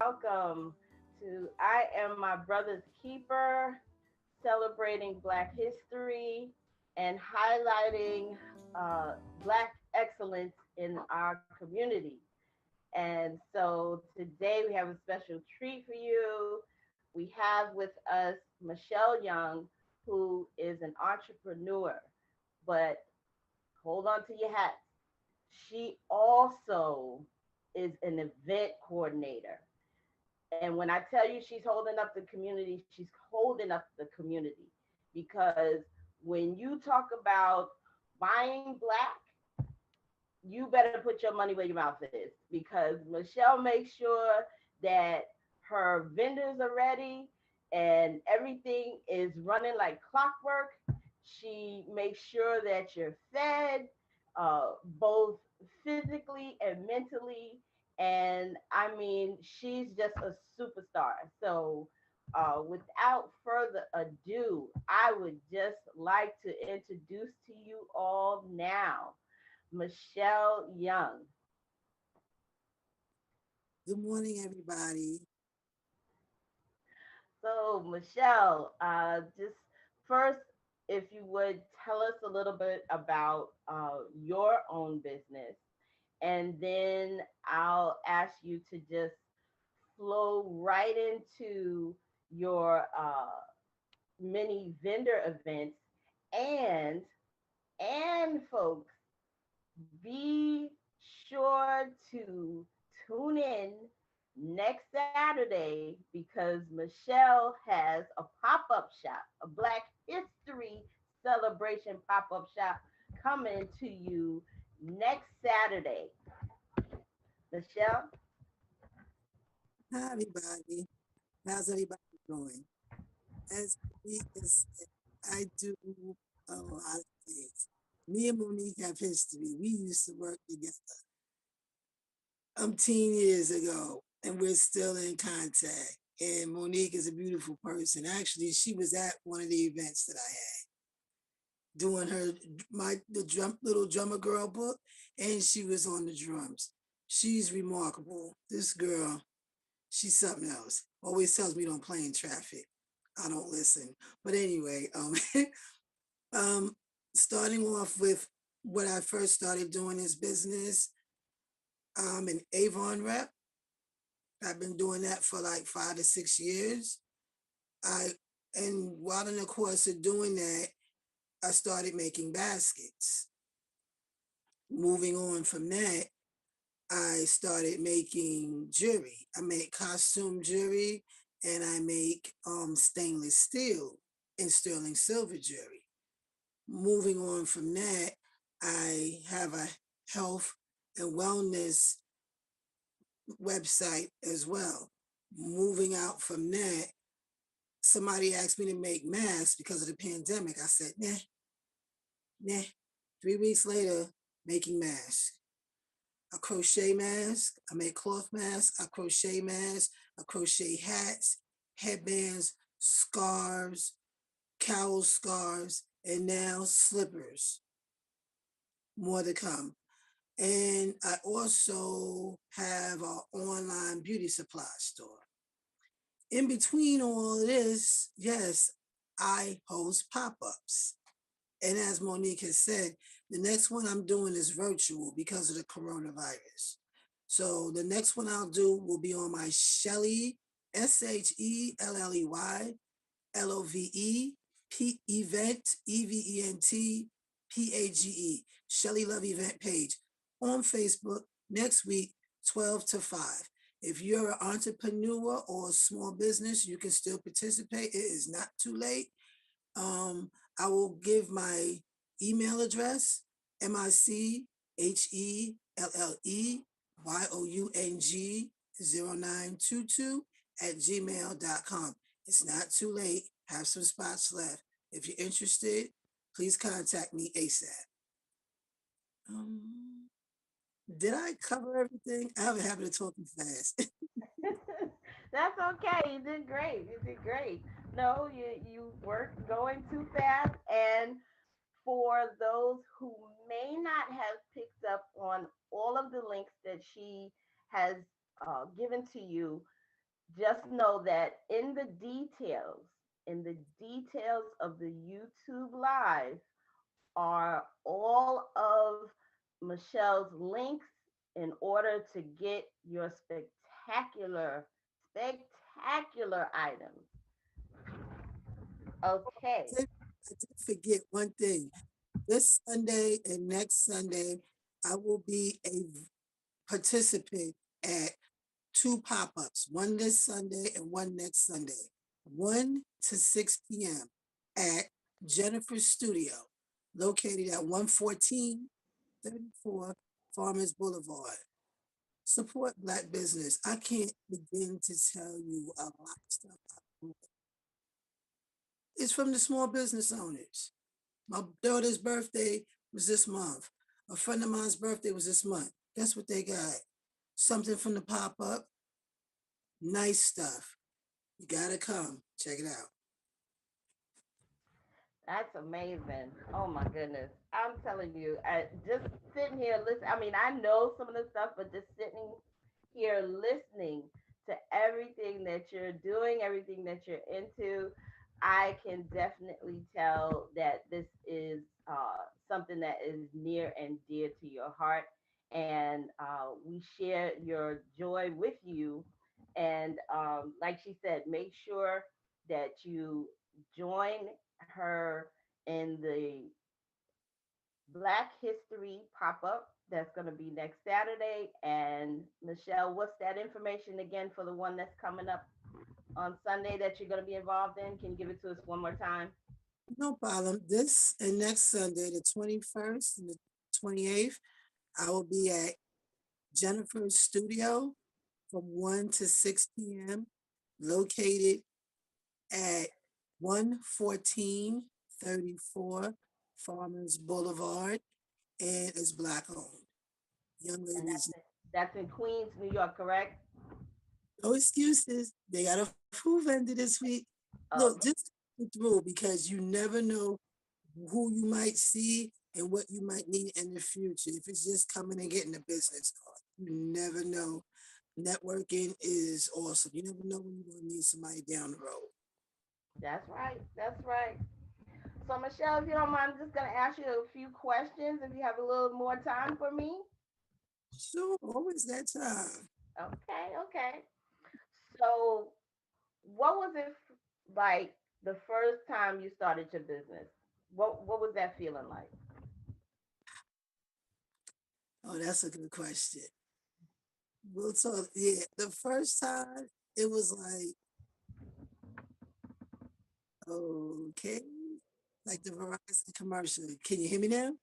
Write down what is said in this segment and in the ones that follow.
welcome to I Am My Brother's Keeper, celebrating Black history and highlighting Black excellence in our community. And so today we have a special treat for you. We have with us Michelle Young, who is an entrepreneur, but hold on to your hats. She also is an event coordinator. And when I tell you she's holding up the community, she's holding up the community because when you talk about buying black, you better put your money where your mouth is because Michelle makes sure that her vendors are ready and everything is running like clockwork. She makes sure that you're fed, both physically and mentally. And I mean, she's just a superstar. So, without further ado, I would just like to introduce to you all now Michelle Young. Good morning, everybody. So, Michelle, just first, if you would tell us a little bit about your own business, and then I'll ask you to just flow right into your mini vendor events and folks, be sure to tune in next Saturday because Michelle has a pop up shop, a Black History Celebration pop up shop coming to you next Saturday. Michelle? Hi, everybody. How's everybody doing? As Monique has said, I do a lot of things. Me and Monique have history. We used to work together umpteen years ago, and we're still in contact. And Monique is a beautiful person. Actually, she was at one of the events that I had doing her the drum little drummer girl book, and she was on the drums. She's remarkable. This girl, she's something else. Always tells me don't play in traffic. I don't listen. But anyway, um, starting off with what I first started doing this business, I'm an Avon rep. I've been doing that for like 5 to 6 years. I and while in the course of doing that, I started making baskets. Moving on from that, I started making jewelry. I make costume jewelry and I make stainless steel and sterling silver jewelry. Moving on from that, I have a health and wellness website as well. Moving out from that, somebody asked me to make masks because of the pandemic. I said, nah, nah. 3 weeks later, making masks. I crochet masks, I make cloth masks, I crochet masks, I crochet hats, headbands, scarves, cowl scarves, and now slippers. More to come. And I also have an online beauty supply store. In between all of this, yes, I host pop ups. And as Monique has said, the next one I'm doing is virtual because of the coronavirus. So the next one I'll do will be on my Shelley, Shelleyloveevent, Event, Shelley Love Event page on Facebook next week, 12 to 5. If you're an entrepreneur or a small business, you can still participate. It is not too late. Um, I will give my email address, MICHELLEYOUNG0922 at gmail.com. It's not too late. Have some spots left. If you're interested, please contact me ASAP. Um, did I cover everything? I have a habit of talking fast. That's okay. You did great. You did great. No, you weren't going too fast. And for those who may not have picked up on all of the links that she has given to you, just know that in the details of the YouTube live are all of Michelle's links in order to get your spectacular items. Okay. I did forget one thing. This Sunday and next Sunday, I will be a participant at two pop-ups, one this Sunday and one next Sunday, 1 to 6 p.m. at Jennifer's Studio, located at 11434 Farmers Boulevard. Support Black business. I can't begin to tell you a lot of stuff. It's from the small business owners. My daughter's birthday was this month. A friend of mine's birthday was this month. Guess what they got? Something from the pop-up. Nice stuff. You gotta come. Check it out. That's amazing. Oh my goodness. I'm telling you, just sitting here listening. I mean, I know some of the stuff, but just sitting here listening to everything that you're doing, everything that you're into, I can definitely tell that this is something that is near and dear to your heart. And we share your joy with you. And like she said, make sure that you join her in the Black History pop up that's going to be next Saturday. And Michelle, what's that information again for the one that's coming up on Sunday that you're going to be involved in? Can you give it to us one more time? No problem. This and next Sunday, the 21st and the 28th, I will be at Jennifer's Studio from 1 to 6 p.m., located at 11434 Farmers Boulevard, and it's Black owned. Young And ladies, that's in Queens, New York, correct? no excuses. They got a food vendor this week. Look, Okay, just through because you never know who you might see and what you might need in the future. If it's just coming and getting a business card, you never know. Networking is awesome. You never know when you're going to need somebody down the road. that's right. That's right. So, Michelle, if you don't mind, I'm just going to ask you a few questions if you have a little more time for me. Sure, always that time. Okay, okay. So, what was it like the first time you started your business? What was that feeling like? Oh, that's a good question. We'll talk. Yeah, the first time it was like, okay, like the Verizon commercial. Can you hear me now?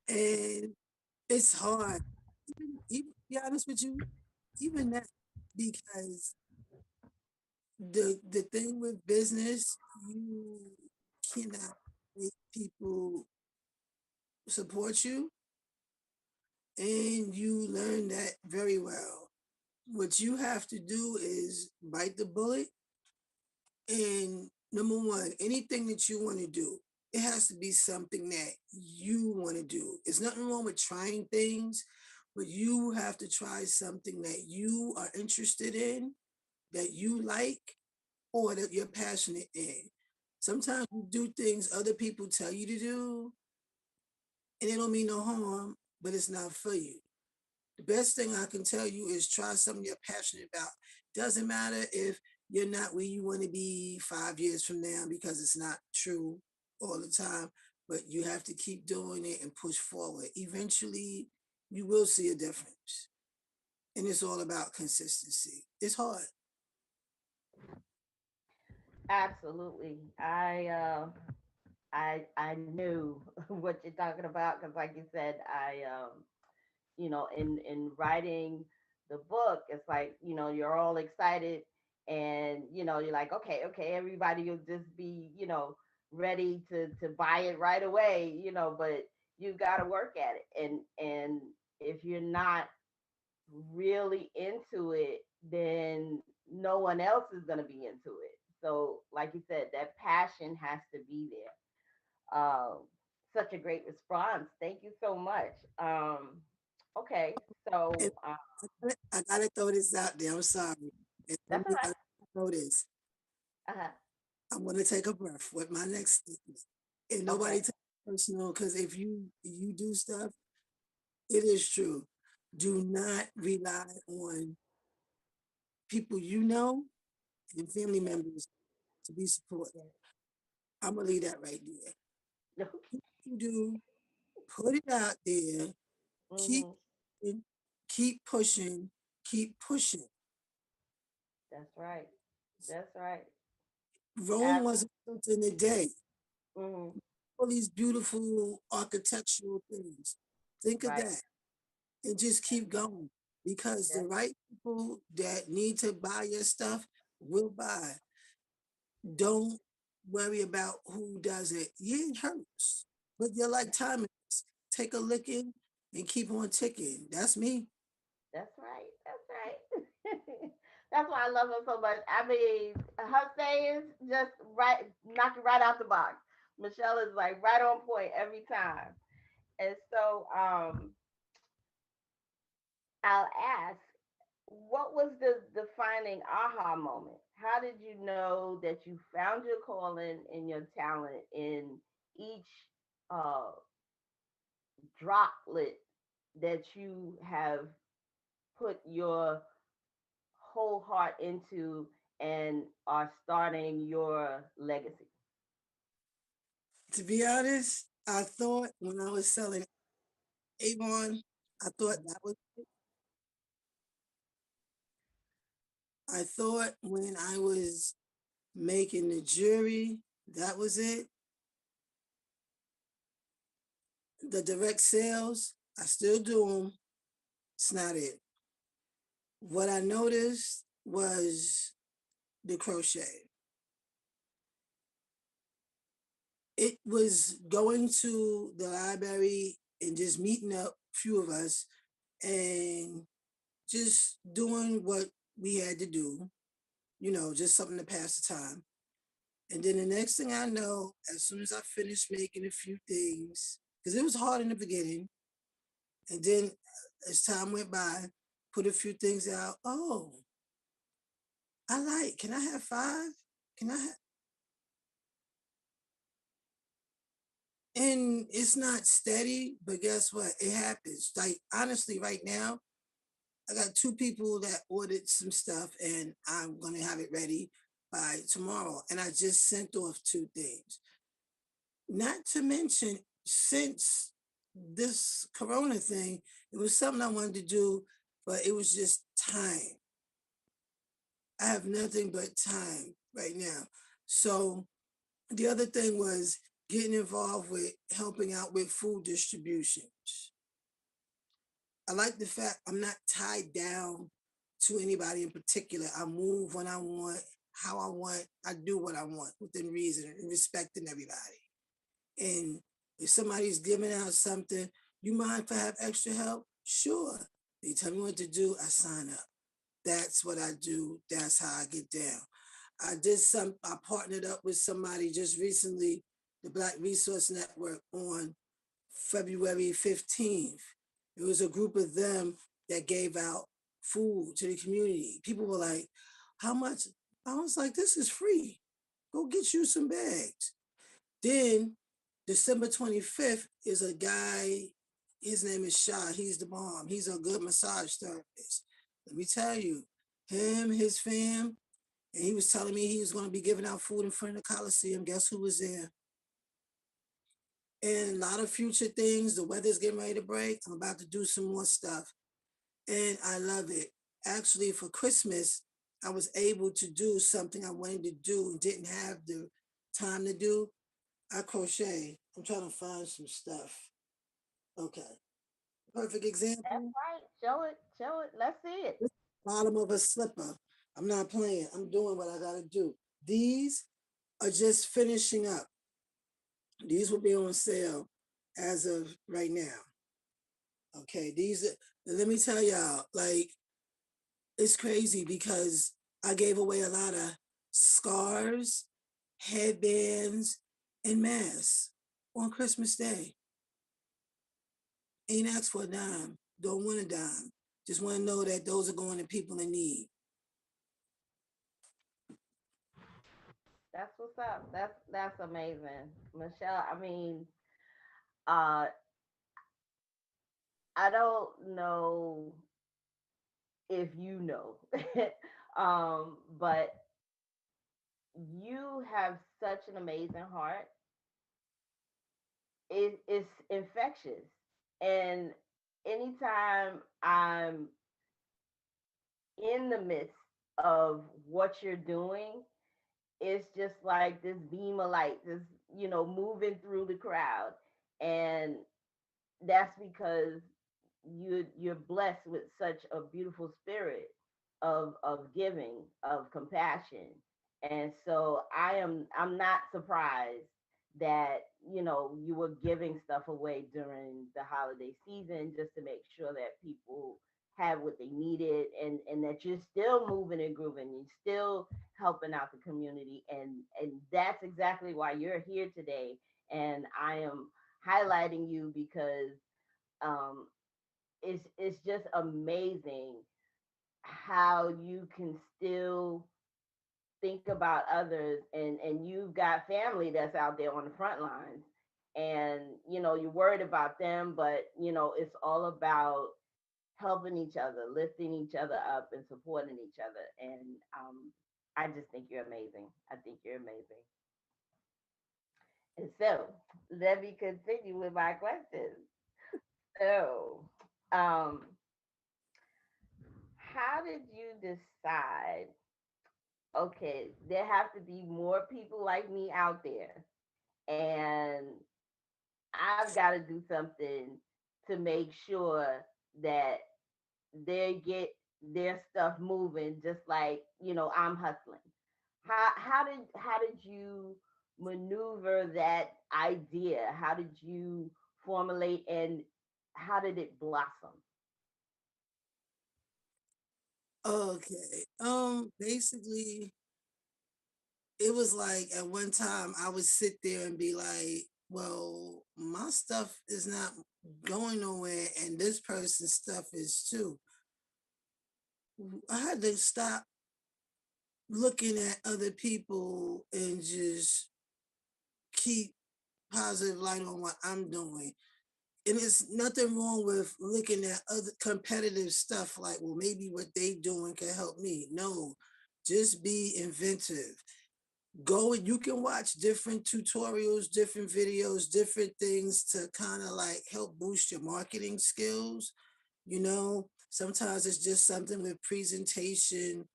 And it's hard. Even to be honest with you, even that because the thing with business, you cannot make people support you, and you learn that very well. What you have to do is bite the bullet, and number one, anything that you want to do, it has to be something that you want to do. It's nothing wrong with trying things, but you have to try something that you are interested in, that you like, or that you're passionate in. Sometimes you do things other people tell you to do, and it don't mean no harm, but it's not for you. The best thing I can tell you is try something you're passionate about. Doesn't matter if you're not where you want to be 5 years from now because it's not true all the time, but you have to keep doing it and push forward. Eventually, you will see a difference. And it's all about consistency. It's hard. Absolutely. I knew what you're talking about because, like you said, in writing the book, it's like you're all excited, and you're like, okay, everybody will just be ready to buy it right away, but you got to work at it, and if you're not really into it, then no one else is going to be into it. So, like you said, that passion has to be there. Such a great response. Thank you so much. Okay, And so I gotta throw this out there. I'm sorry. And let that's all me right. throw this. Uh-huh. I'm gonna take a breath with my next statement. And nobody Okay. take it personal, because if you do stuff, it is true. Do not rely on people you know and family Yeah. members to be supportive. Yeah. I'm gonna leave that right there. No. You do, put it out there, keep Mm-hmm. keep pushing, keep pushing. That's right. That's right. Rome Ab- wasn't built in a day. mm-hmm. All these beautiful architectural things. Think of Right. that and just keep going, because the That's right people that need to buy your stuff will buy. Don't worry about who does it. Yeah, it hurts, but you're like time. Take a licking and keep on ticking. That's me. that's right. That's right. That's why I love her so much. I mean, her sayings just right knock it right out the box. Michelle is like right on point every time. And so I'll ask, what was the defining aha moment? How did you know that you found your calling and your talent in each uh, droplet that you have put your whole heart into and are starting your legacy? To be honest, I thought when I was selling Avon, I thought Mhm. that was. I thought when I was making the jewelry, that was it. The direct sales, I still do them. It's not it. What I noticed was the crochet. It was going to the library and just meeting up, few of us, and just doing what we had to do, just something to pass the time. And then the next thing I know, as soon as I finished making a few things, because it was hard in the beginning, and then as time went by, put a few things out. Oh, can I have five? Can I have, and it's not steady, but guess what? It happens. Like, honestly, right now, I got two people that ordered some stuff, and I'm going to have it ready by tomorrow. And I just sent off two things. Not to mention, since this Corona thing, it was something I wanted to do, but it was just time. I have nothing but time right now. So the other thing was getting involved with helping out with food distributions. I like the fact I'm not tied down to anybody in particular. I move when I want, how I want. I do what I want within reason and respecting everybody. And if somebody's giving out something, you mind if I have extra help? Sure. They tell me what to do, I sign up. That's what I do. That's how I get down. I partnered up with somebody just recently, the Black Resource Network, on February 15th. It was a group of them that gave out food to the community. People were like, how much? I was like, this is free. Go get you some bags. Then December 25th is a guy, his name is Shah. He's the bomb. He's a good massage therapist. Let me tell you, him, his fam, and he was telling me he was going to be giving out food in front of the Coliseum. Guess who was there? And a lot of future things. The weather's getting ready to break. I'm about to do some more stuff. And I love it. Actually, for Christmas, I was able to do something I wanted to do and didn't have the time to do. I crochet. I'm trying to find some stuff. Okay. Perfect That's example. right. Show it. Show it. Let's see it. This bottom of a slipper. I'm not playing. I'm doing what I gotta do. These are just finishing up. These will be on sale as of right now. Okay. Let me tell y'all, like, it's crazy because I gave away a lot of scarves, headbands, and masks on Christmas Day. Ain't asked for a dime. don't want a dime. Just want to know that those are going to people in need. That's what's up. That's amazing, Michelle. I mean, uh, I don't know if you know, but you have such an amazing heart. It's infectious, and anytime I'm in the midst of what you're doing, it's just like this beam of light, just moving through the crowd, and that's because you're blessed with such a beautiful spirit of giving, of compassion. And so I'm not surprised that you were giving stuff away during the holiday season just to make sure that people had what they needed, and that you're still moving and grooving, you're still helping out the community, and that's exactly why you're here today. And I am highlighting you because um, it's just amazing how you can still think about others, and you've got family that's out there on the front lines, and you're worried about them, but it's all about helping each other, lifting each other up, and supporting each other. And I just think you're amazing. I think you're amazing. And so let me continue with my questions. So um how did you decide, okay, there have to be more people like me out there, and I've got to do something to make sure that they get their stuff moving, just like I'm hustling. How did you maneuver that idea? How did you formulate, and how did it blossom? Okay. Basically, it was like at one time I would sit there and be like, well, my stuff is not going nowhere, and this person's stuff is too. I had to stop looking at other people and just keep positive light on what I'm doing. And there's nothing wrong with looking at other competitive stuff like, well, maybe what they doing can help me. No, just be inventive. Go and you can watch different tutorials, different videos, different things to kind of like help boost your marketing skills. Sometimes it's just something with presentation.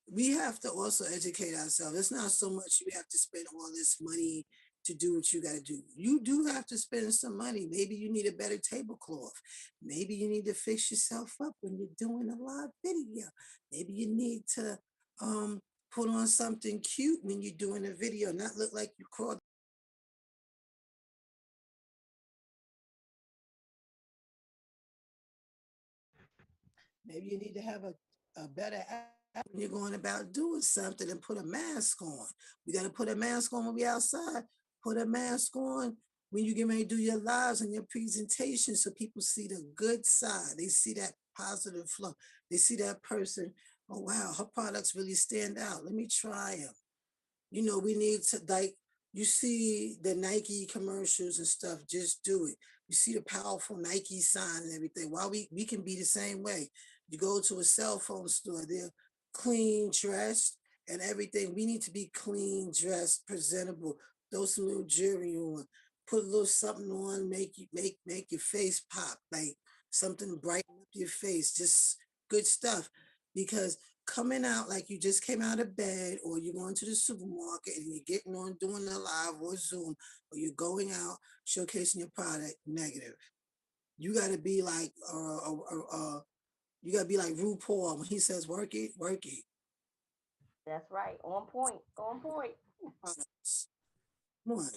We have to also educate ourselves. It's not so much you have to spend all this money to do what you got to do. You do have to spend some money. Maybe you need a better tablecloth. Maybe you need to fix yourself up when you're doing a live video. Maybe you need to um, put on something cute when you're doing a video, not look like you crawled. Maybe you need to have a better app when you're going about doing something and put a mask on. We got to put a mask on when we outside. Put a mask on when you get ready to do your lives and your presentation so people see the good side. They see that positive flow. They see that person, oh, wow, her products really stand out. Let me try them. We need to like you see the Nike commercials and stuff, just do it. You see the powerful Nike sign and everything. Why we can be the same way. You go to a cell phone store, they're clean, dressed, and everything. We need to be clean, dressed, presentable. Throw some little jewelry on, put a little something on, make your face pop, like something brighten up your face, just good stuff. Because coming out like you just came out of bed, or you're going to the supermarket and you're getting on doing a live or Zoom, or you're going out showcasing your product, negative. You got to be like you got to be like RuPaul when he says work it, work it. That's right. On point. On point. Products. Come on.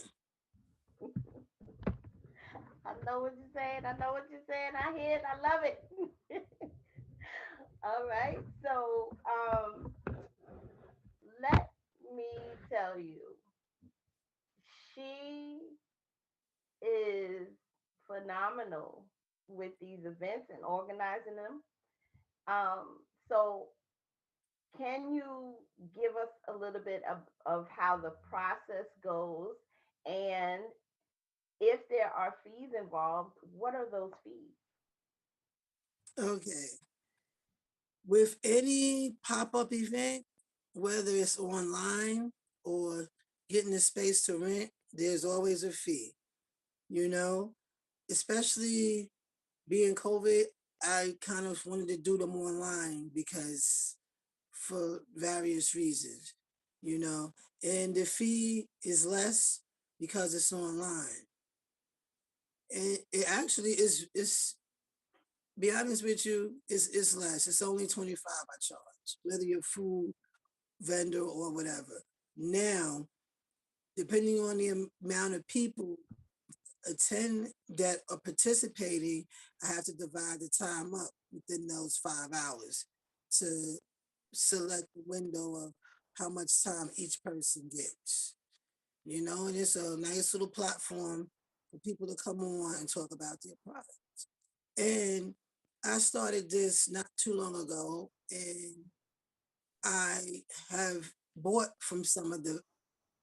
I know what you're saying. I know what you're saying. I hear it. I love it. All right. So, let me tell you, she is phenomenal. with these events and organizing them. So can you give us a little bit of how the process goes, and if there are fees involved, what are those fees? Okay. With any pop-up event, whether it's online or getting a space to rent, there's always a fee, you know, especially being COVID. I kind of wanted to do them online because for various reasons, you know, and the fee is less because it's online. And it actually is be honest with you, it's less. It's only 25 I charge, whether you're food vendor or whatever. Now, depending on the amount of people attend that are participating, I have to divide the time up within those 5 hours to select the window of how much time each person gets. You know, and it's a nice little platform for people to come on and talk about their product. And I started this not too long ago, and I have bought from some of the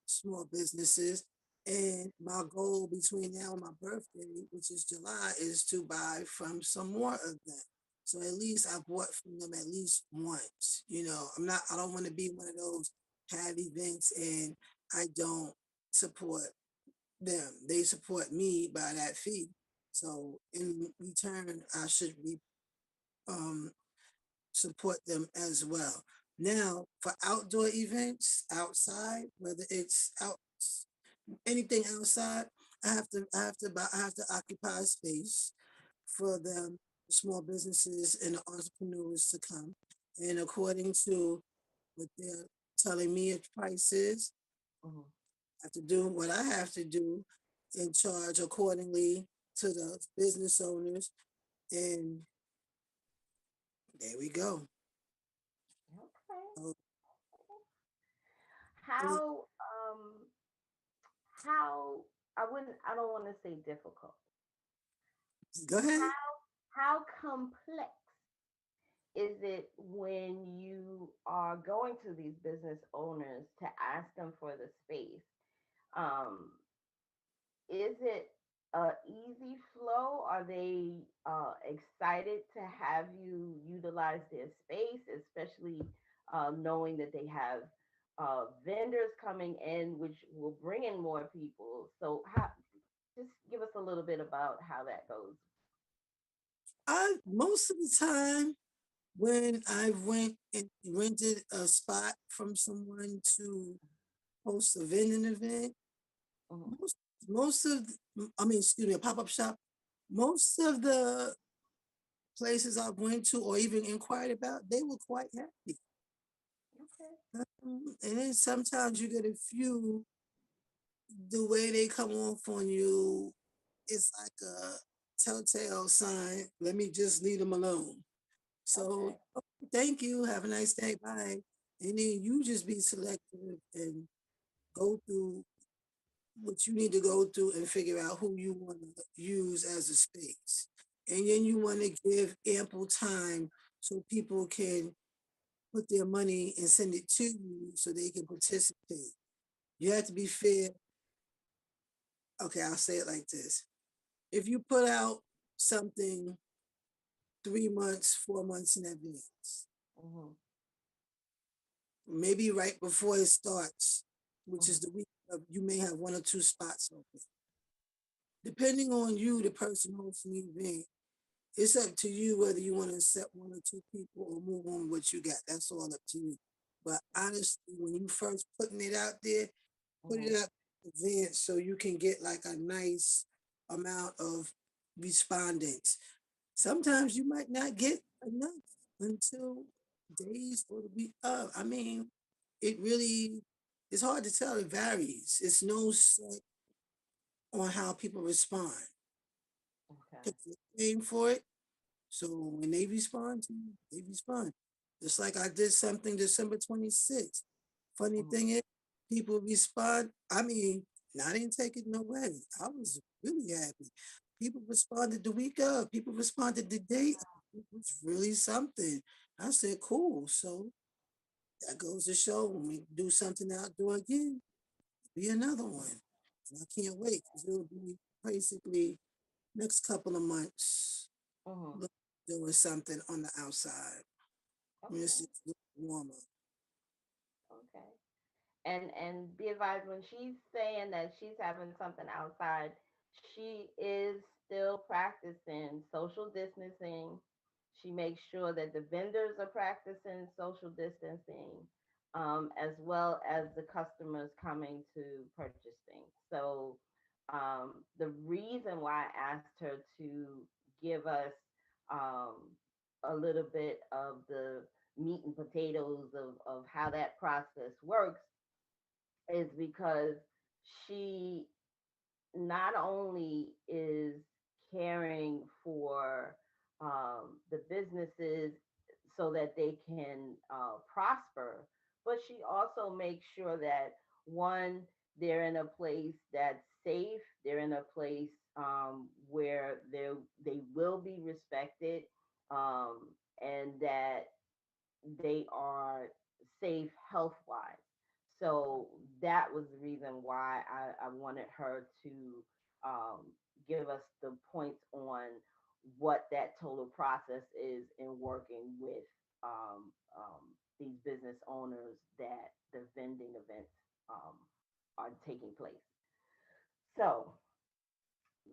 small businesses. And my goal between now and my birthday, which is July, is to buy from some more of them. So at least I bought from them at least once. You know, I don't want to be one of those have events and I don't support them. They support me by that fee. So in return, I should be um, support them as well. Now, for outdoor events outside, whether it's out anything outside, I have to occupy space for them, small businesses and the entrepreneurs to come. And according to what they're telling me its price is, Mhm. I have to do what I have to do and charge accordingly to the business owners. And there we go. Okay. So, uh, How I don't want to say difficult. go ahead. How complex is it when you are going to these business owners to ask them for the space? Um, is it a easy flow? Are they excited to have you utilize their space, especially knowing that they have vendors coming in, which will bring in more people? So, just give us a little bit about how that goes. I most of the time when I went and rented a spot from someone to host a vending event, Hmm. most most of I mean, excuse me, a pop-up shop, most of the places I went to or even inquired about, they were quite happy. Okay. And then sometimes you get a few, the way they come off on you, it's like a telltale sign. Let me just leave them alone. So, Okay. oh, thank you. Have a nice day. Bye. And then you just be selective and go through what you need to go through and figure out who you want to use as a space. And then you want to give ample time so people can put their money and send it to you so they can participate. You have to be fair. Okay, I'll say it like this. If you put out something 3 months, 4 months in advance, Hmm. maybe right before it starts, which is Hmm. the week of, you may have one or two spots open. Depending on you, the person hosting the event, it's up to you whether you want to accept one or two people or move on with what you got. That's all up to you. But honestly, when you first putting it out there, put Hmm. it out in advance so you can get like a nice amount of respondents. Sometimes you might not get enough until days or the week of. I mean, it really it's hard to tell. It varies. It's no set on how people respond. Okay. Because they're paying for it. So when they respond to you, they respond. Just like I did something December 26th. Funny Hmm. thing is, people respond. I mean, I didn't take it no way. I was really happy. People responded the week of. People responded the day of. It was really something. I said, cool. So that goes to show when we do something outdoor again, be another one. And I can't wait because it'll be basically next couple of months Mm-hmm. look, doing something on the outside when it's Okay. just a little warmer. Okay. And be advised, when she's saying that she's having something outside, she is still practicing social distancing. She makes sure that the vendors are practicing social distancing, as well as the customers coming to purchase things. So the reason why I asked her to give us um, a little bit of the meat and potatoes of how that process works is because she not only is caring for the businesses so that they can prosper, but she also makes sure that one, they're in a place that's safe, they're in a place where they will be respected, um, and that they are safe health wise. So that was the reason why I wanted her to um, give us the points on what that total process is in working with these business owners that the vending events um, are taking place. So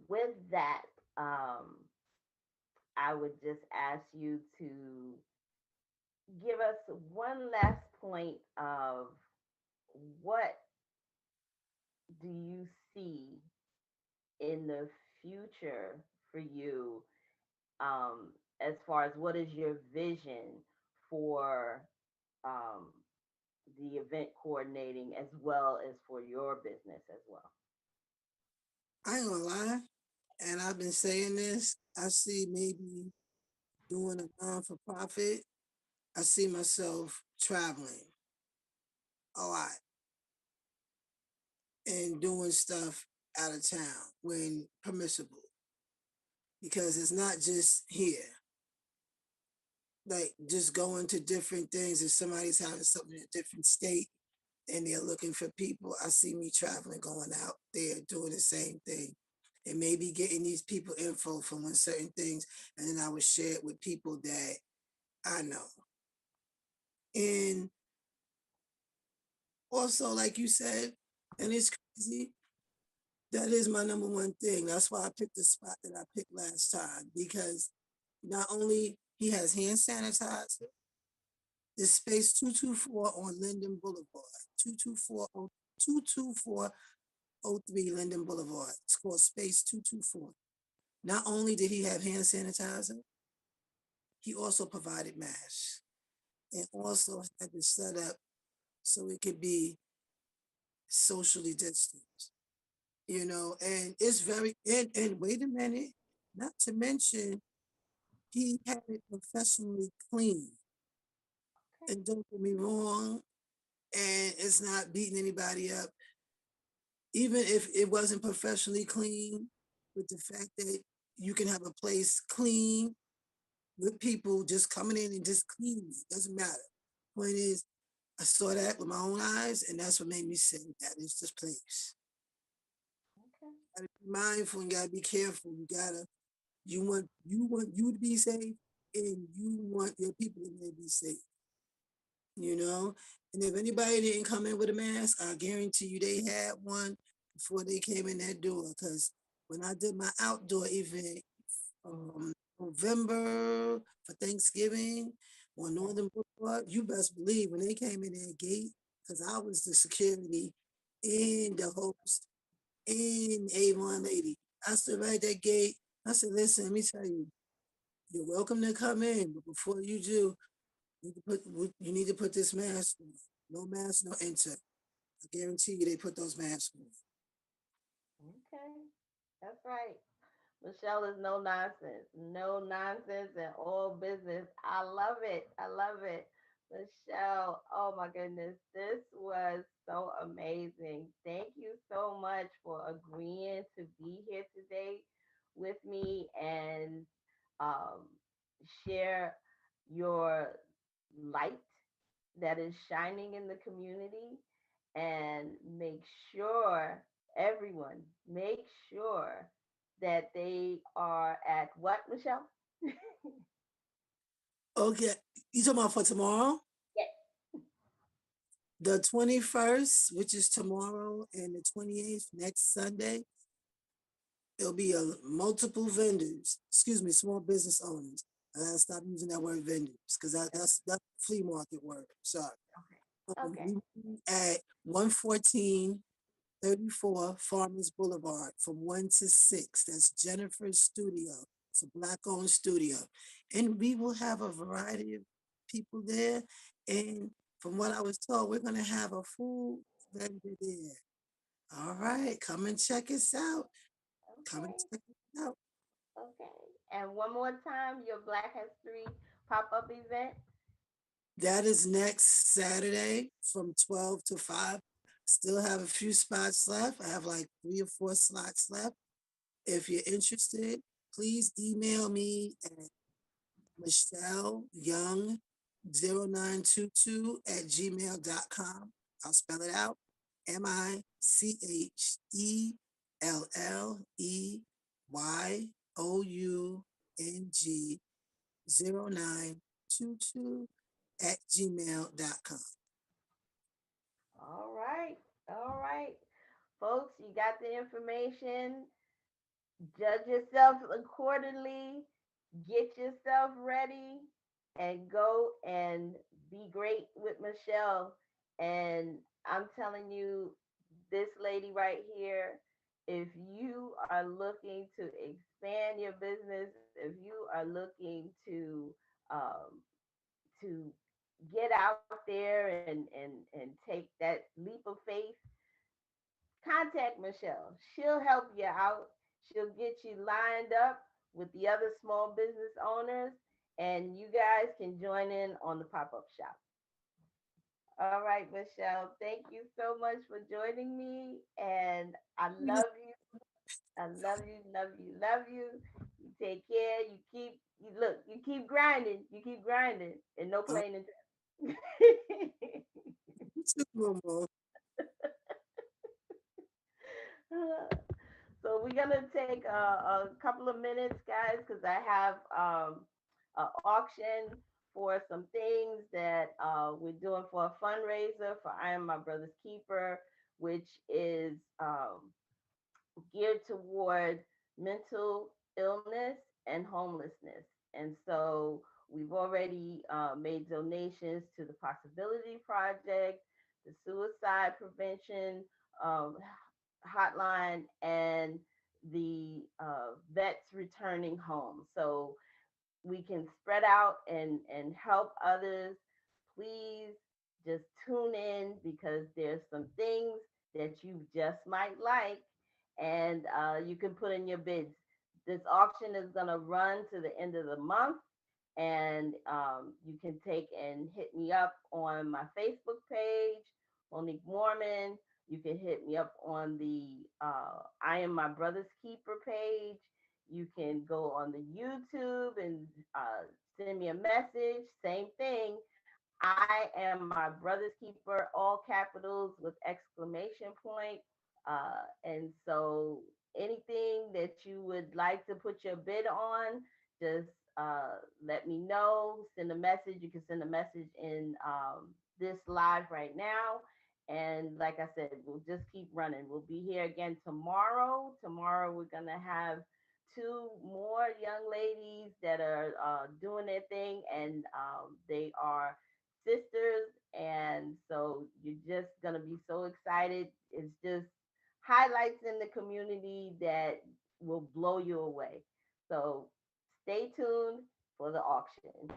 with that, I would just ask you to give us one last point of what do you see in the future for you, as far as what is your vision for um, the event coordinating as well as for your business as well. I ain't gonna lie, and I've been saying this. I see maybe doing a non for profit. I see myself traveling a lot and doing stuff out of town when permissible because it's not just here. Like just going to different things. If somebody's having something in a different state and they're looking for people, I see me traveling, going out there, doing the same thing. And maybe getting these people info from when certain things, and then I would share it with people that I know. And also, like you said, and it's crazy, that is my number one thing. That's why I picked the spot that I picked last time because not only he has hand sanitizer, the space 224 on Linden Boulevard, 22403 Linden Boulevard. It's called Space 224. Not only did he have hand sanitizer, he also provided masks and also had it set up so it could be socially distanced, and it's very, and wait a minute, not to mention, he had it professionally clean. And don't get me wrong, and it's not beating anybody up, even if it wasn't professionally clean, with the fact that you can have a place clean with people just coming in and just cleaning it. Doesn't matter. Point is, I saw that with my own eyes, and that's what made me say that is this place. Okay. You gotta be mindful and gotta be careful. You want you to be safe, and you want your people to be safe. you know. And if anybody didn't come in with a mask, I guarantee you they had one before they came in that door. Because when I did my outdoor event, November for Thanksgiving on Northern Boulevard, you best believe when they came in that gate, because I was the security and the host and Avon lady. I stood right at that gate. I said, listen, let me tell you, you're welcome to come in, but before you do, you need to put this mask on. No mask, no enter. I guarantee you they put those masks on. Okay. That's right. Michelle is no nonsense. No nonsense and all business. I love it. I love it. Michelle, oh my goodness. This was so amazing. Thank you so much for agreeing to be here today with me and um, share your light that is shining in the community, and make sure everyone make sure that they are at what, Michelle? Okay, you talking about for tomorrow? Yes. The 21st, which is tomorrow, and the 28th, next Sunday, it'll be a multiple vendors, excuse me, small business owners. I gotta stop using that word vendors because that's flea market word. Sorry. Okay. We meet at 114 34 Farmers Boulevard from 1 to 6. That's Jennifer's studio. It's a Black-owned studio. And we will have a variety of people there. And from what I was told, we're going to have a food vendor there. All right, come and check us out. Come and Okay. check us out. Okay. And one more time, your Black History pop-up event. That is next Saturday from 12 to 5. Still have a few spots left. I have like 3 or 4 slots left. If you're interested, please email me at michelleyoung0922 at gmail.com. I'll spell it out. MICHELLEYOUNG0922 at gmail.com. All right. All right. Folks, you got the information. Judge yourself accordingly. Get yourself ready and go and be great with Michelle. And I'm telling you, this lady right here, if you are looking to expand your business, if you are looking um, to get out there and take that leap of faith, contact Michelle. She'll help you out. She'll get you lined up with the other small business owners, and you guys can join in on the pop up shop. All right, Michelle, thank you so much for joining me. And I love you. I love you, love you, love you. You take care. You keep grinding. You keep grinding, and no Uh, playing in. So we're gonna take a couple of minutes, guys, because I have an auction for some things that we're doing for a fundraiser for I Am My Brother's Keeper, which is geared toward mental illness and homelessness. And so we've already made donations to the Possibility Project, the Suicide Prevention um, Hotline, and the Vets Returning Home. So we can spread out and help others. Please just tune in because there's some things that you just might like, and you can put in your bids. This auction is going to run to the end of the month, and you can take and hit me up on my Facebook page, Monique Mormon. You can hit me up on the I Am My Brother's Keeper page. You can go on the YouTube and send me a message. Same thing. I am my brother's keeper, all capitals with exclamation point. And so anything that you would like to put your bid on, just let me know. Send a message. You can send a message in this live right now. And like I said, we'll just keep running. We'll be here again tomorrow. Tomorrow, we're going to have two more young ladies that are doing their thing, and they are sisters. And so you're just going to be so excited. It's just highlights in the community that will blow you away. So stay tuned for the auction.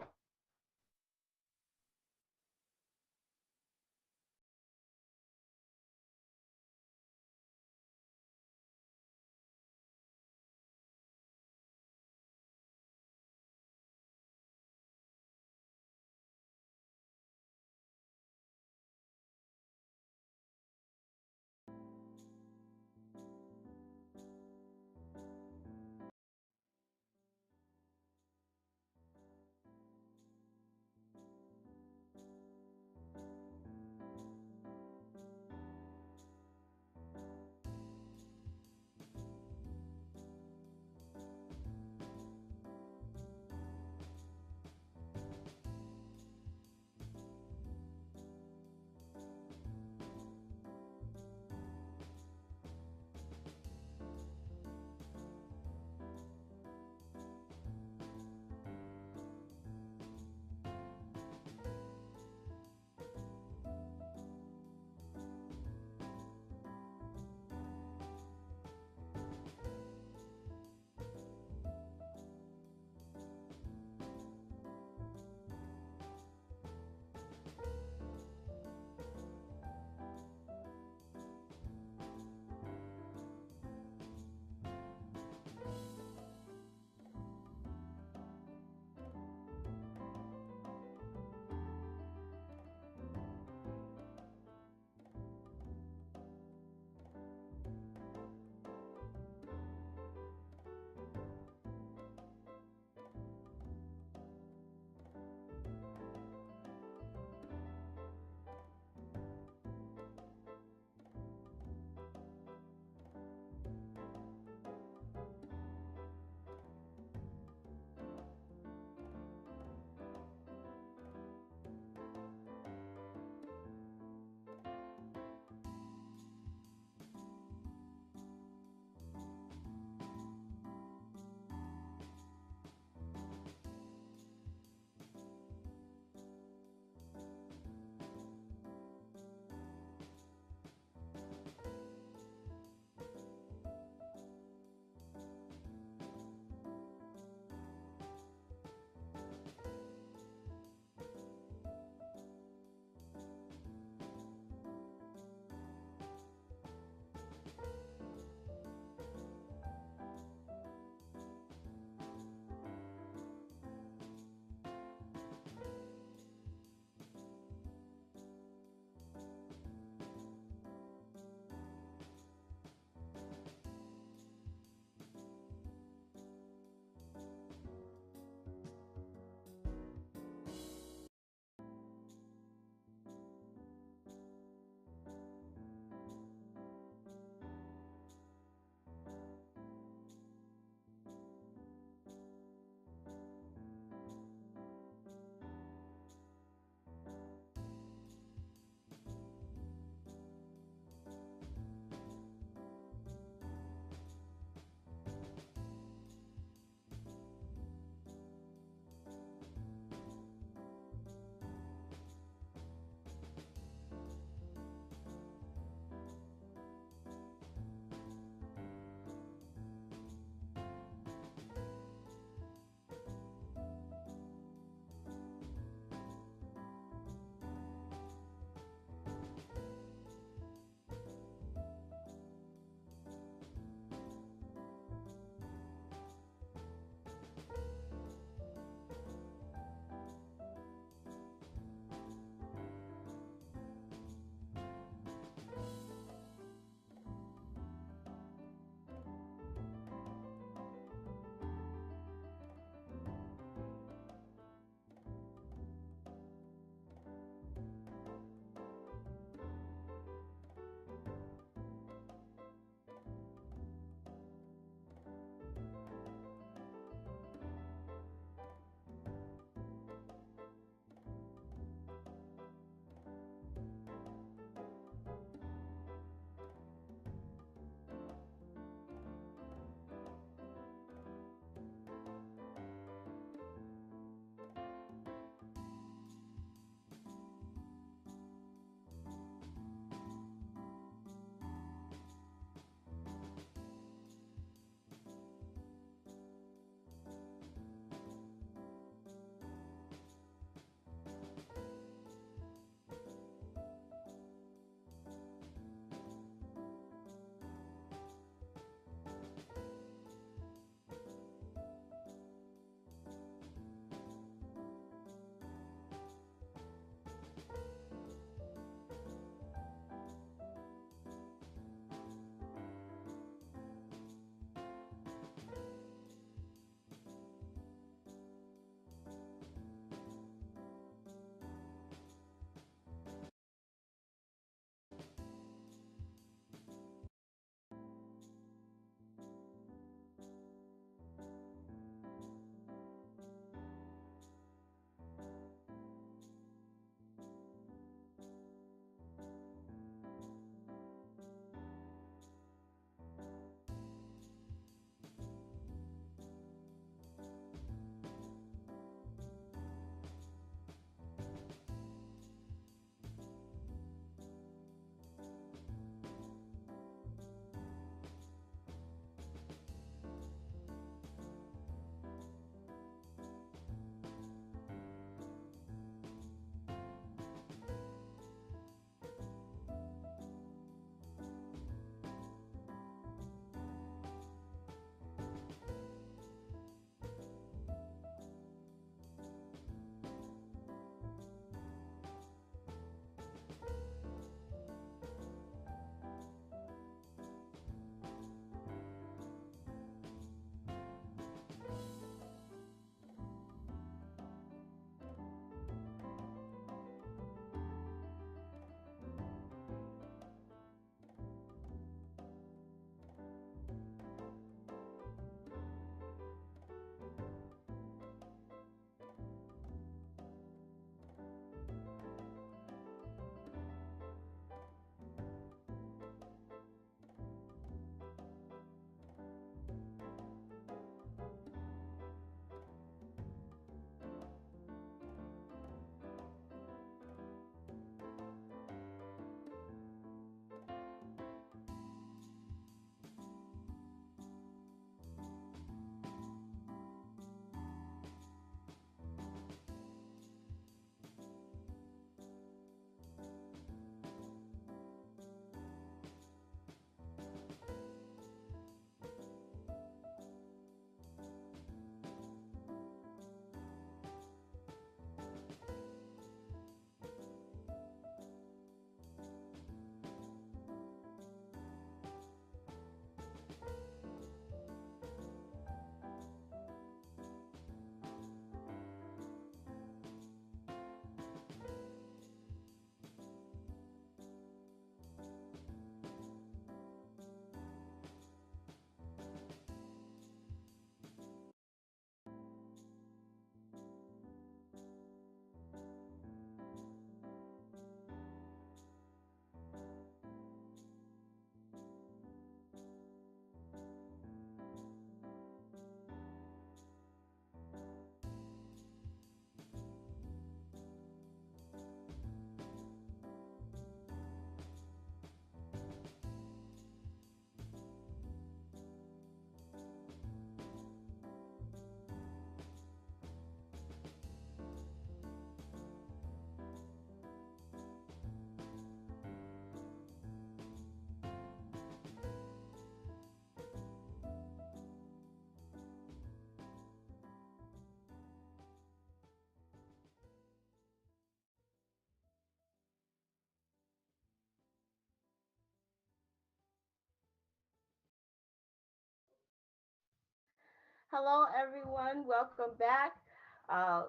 Hello, everyone. Welcome back.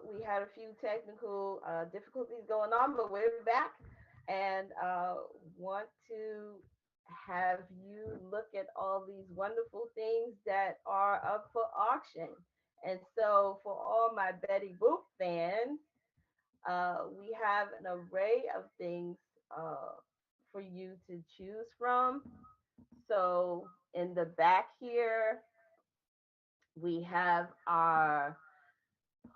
We had a few technical difficulties going on, but we're back and want to have you look at all these wonderful things that are up for auction. And so, for all my Betty Boop fans, we have an array of things uh, for you to choose from. So, in the back here, we have our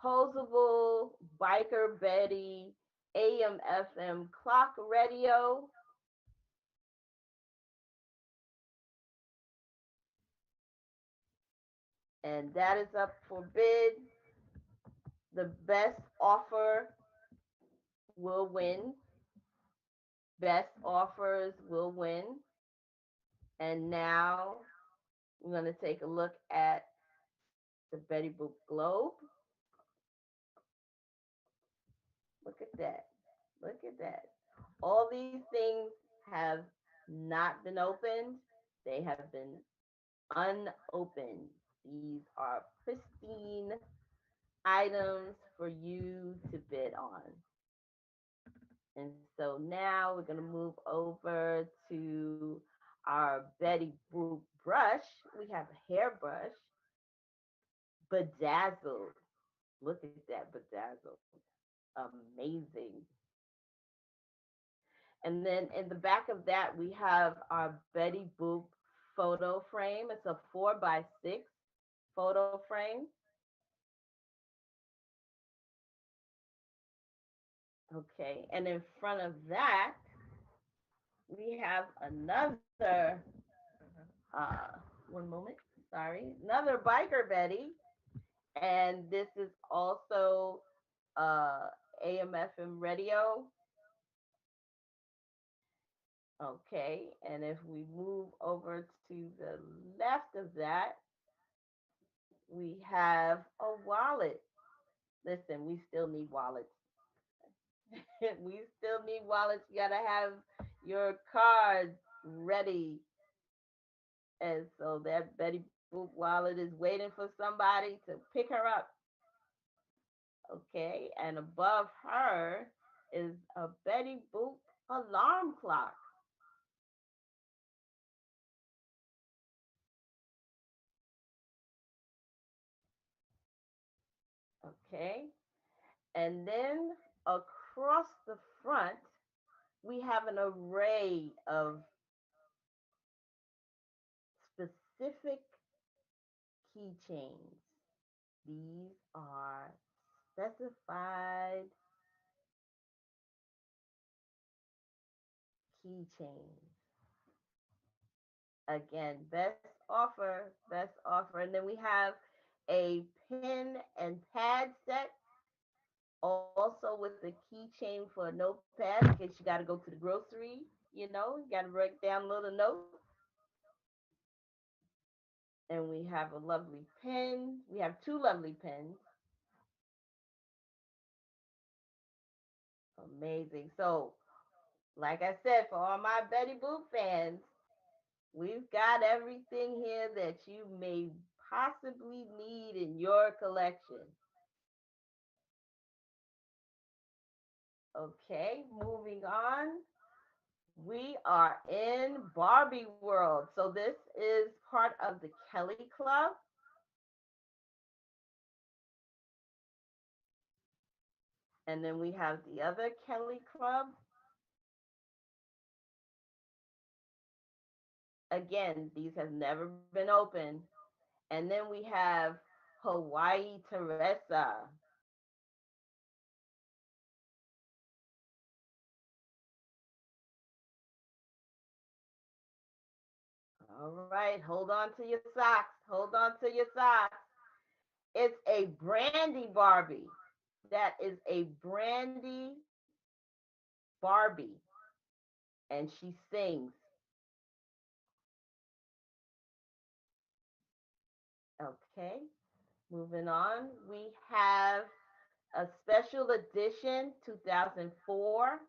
posable Biker Betty AM FM clock radio. And that is up for bid. The best offer will win. Best offers will win. And now we're going to take a look at the Betty Boop Globe. Look at that. Look at that. All these things have not been opened, they have been unopened. These are pristine items for you to bid on. And so now we're going to move over to our Betty Boop brush. We have a hairbrush, bedazzled. Look at that bedazzled. Amazing. And then in the back of that, we have our Betty Boop photo frame. It's a 4x6 photo frame. Okay. And in front of that, we have another, uh, one moment, sorry, another Biker Betty. And this is also AM/FM radio. Okay. And if we move over to the left of that, we have a wallet. Listen, we still need wallets. We still need wallets. You gotta have your cards ready. And so that Betty Boop wallet is waiting for somebody to pick her up. Okay. And above her is a Betty Boop alarm clock. Okay. And then across the front, we have an array of specific keychains. These are specified keychains. Again, best offer, best offer. And then we have a pen and pad set, also with a keychain for a notepad in case you got to go to the grocery. You got to write down little notes. And we have a lovely pen. We have two lovely pens. Amazing. So, like I said, for all my Betty Boop fans, we've got everything here that you may possibly need in your collection. Okay, moving on. We are in Barbie World. So this is part of the Kelly Club. And then we have the other Kelly Club. Again, these have never been opened. And then we have Hawaii Teresa. All right, hold on to your socks. Hold on to your socks. It's a Brandy Barbie. That is a Brandy Barbie. And she sings. Okay, moving on. We have a special edition 2004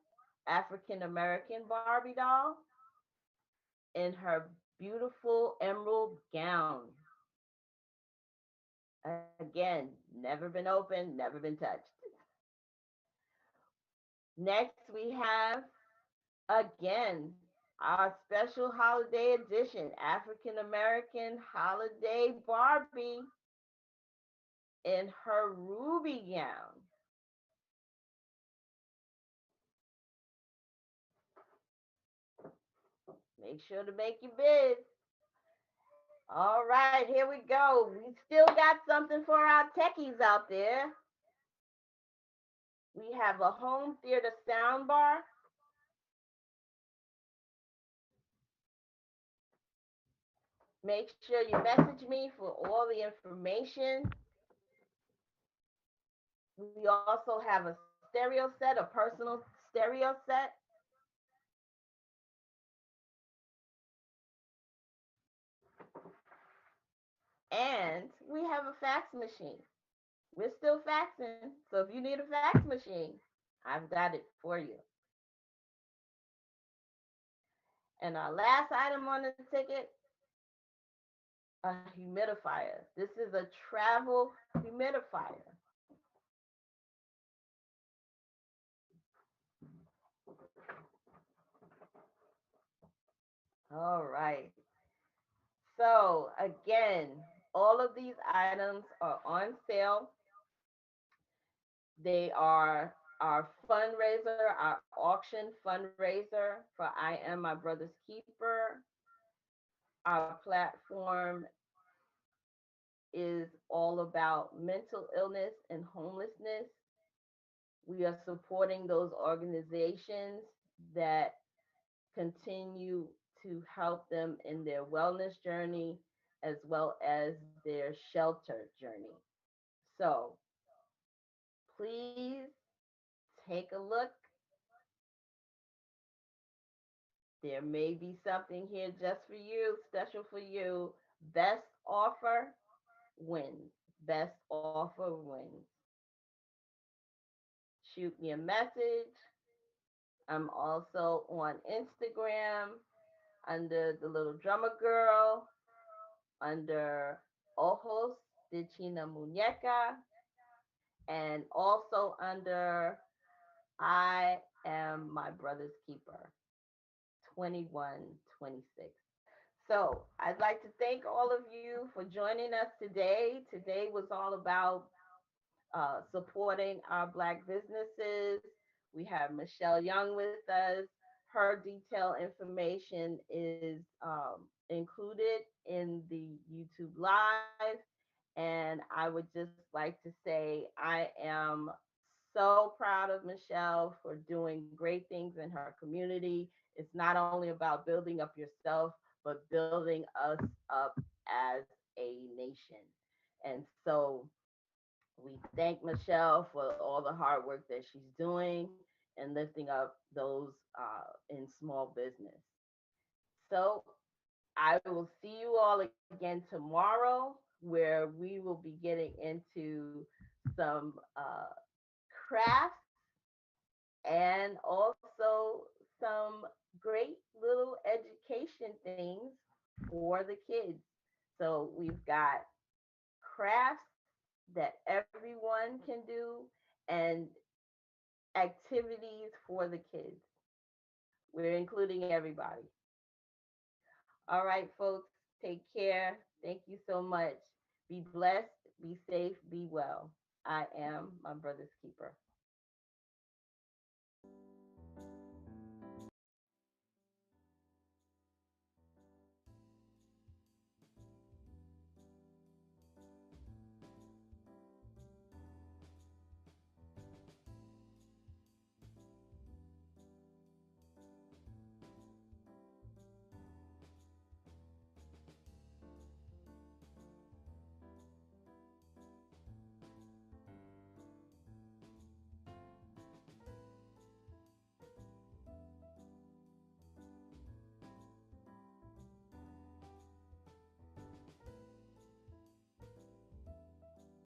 African American Barbie doll in her beautiful emerald gown. Again, never been opened, never been touched. Next, we have again our special holiday edition African American holiday Barbie in her ruby gown. Make sure to make your bid. All right, here we go. We still got something for our techies out there. We have a home theater soundbar. Make sure you message me for all the information. We also have a stereo set, a personal stereo set. And we have a fax machine. We're still faxing. So if you need a fax machine, I've got it for you. And our last item on the ticket, a humidifier. This is a travel humidifier. All right. So again, all of these items are on sale. They are our fundraiser, our auction fundraiser for I Am My Brother's Keeper. Our platform is all about mental illness and homelessness. We are supporting those organizations that continue to help them in their wellness journey as well as their shelter journey. So please take a look. There may be something here just for you, special for you. Best offer wins. Best offer wins. Shoot me a message. I'm also on Instagram under the little drummer girl, under Ojos de China Muñeca, and also under I Am My Brother's Keeper 2126. So I'd like to thank all of you for joining us today. Today was all about supporting our Black businesses. We have Michelle Young with us. Her detailed information is included in the YouTube Live. And I would just like to say I am so proud of Michelle for doing great things in her community. It's not only about building up yourself, but building us up as a nation. And so we thank Michelle for all the hard work that she's doing and lifting up those in small business. So I will see you all again tomorrow, where we will be getting into some crafts and also some great little education things for the kids. So we've got crafts that everyone can do and activities for the kids. We're including everybody. All right, folks, take care. Thank you so much. Be blessed, be safe, be well. I am my brother's keeper.